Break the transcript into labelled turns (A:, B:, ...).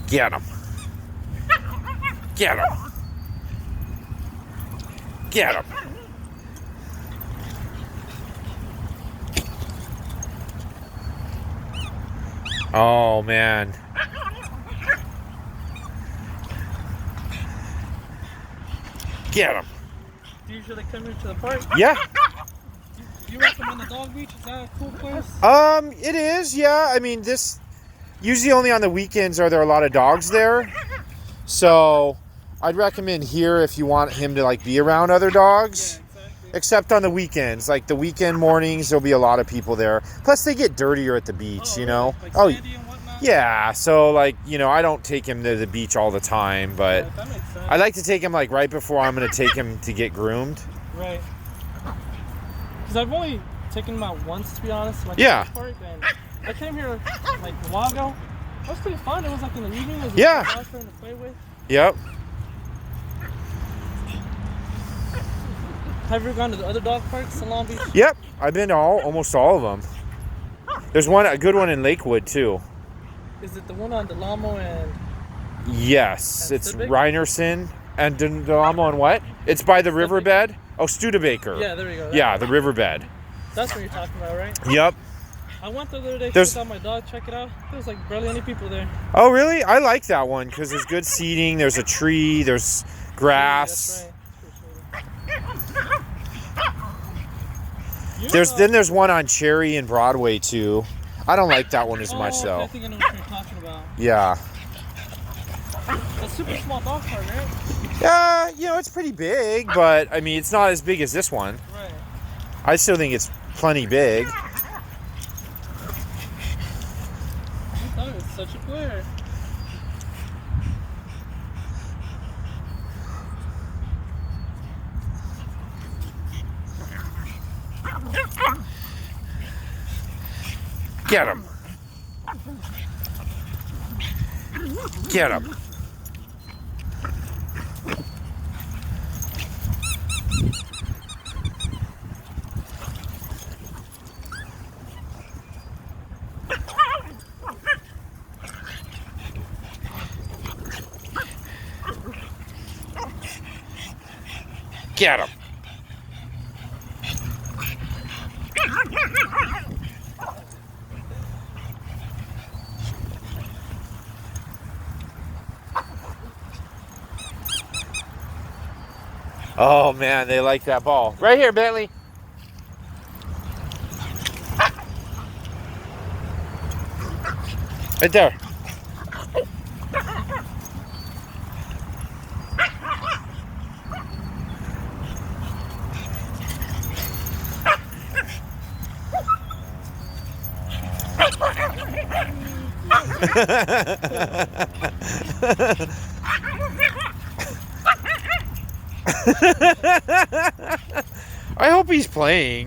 A: Get him. Get him. Get him. Oh, man. Get him.
B: Do you usually come here to the park?
A: Yeah.
B: Do you recommend the dog beach? Is that a cool place?
A: It is, yeah. I mean, this usually only on the weekends are there a lot of dogs there. So I'd recommend here if you want him to like be around other dogs.
B: Yeah, exactly.
A: Except on the weekends. Like the weekend mornings, there'll be a lot of people there. Plus they get dirtier at the beach,
B: Oh,
A: you know?
B: Like
A: Oh,
B: sandy and whatnot?
A: yeah. So like, you know, I don't take him to the beach all the time, but
B: Yeah, that makes sense.
A: I like to take him like right before I'm going to take him to get groomed.
B: Right. Because I've only taken him out once, to be honest. Like
A: Yeah.
B: Park, and I came here like a while ago. It was pretty fun. It was like in the evening. There was
A: Yeah.
B: a dog for him to play with.
A: Yep.
B: Have you ever gone to the other dog parks in Long Beach?
A: Yep. I've been to almost all of them. There's a good one in Lakewood too.
B: Is it the one on Delamo and...
A: Yes,
B: And
A: it's
B: Studebaker?
A: Reinerson and Delamo and what? It's by the riverbed. Oh, Studebaker.
B: Yeah, there we go.
A: Yeah, the riverbed.
B: That's what you're talking about, right?
A: Yep.
B: I went the other day to
A: There's-
B: take out my dog, check it out. There was like barely any people there.
A: Oh, really? I like that one because there's good seating. There's a tree. There's grass.
B: Yeah, that's right. You,
A: There's one on Cherry and Broadway too. I don't like that one as much
B: okay,
A: though.
B: I think I know what you're talking about.
A: Yeah.
B: A super small dog park, right?
A: Yeah, you know, it's pretty big, but I mean, it's not as big as this one.
B: Right.
A: I still think it's plenty big.
B: I thought it was such a glare.
A: Get him. Get him. Get him. Oh man, they like that ball. Right here, Bentley. Right there. I hope he's playing.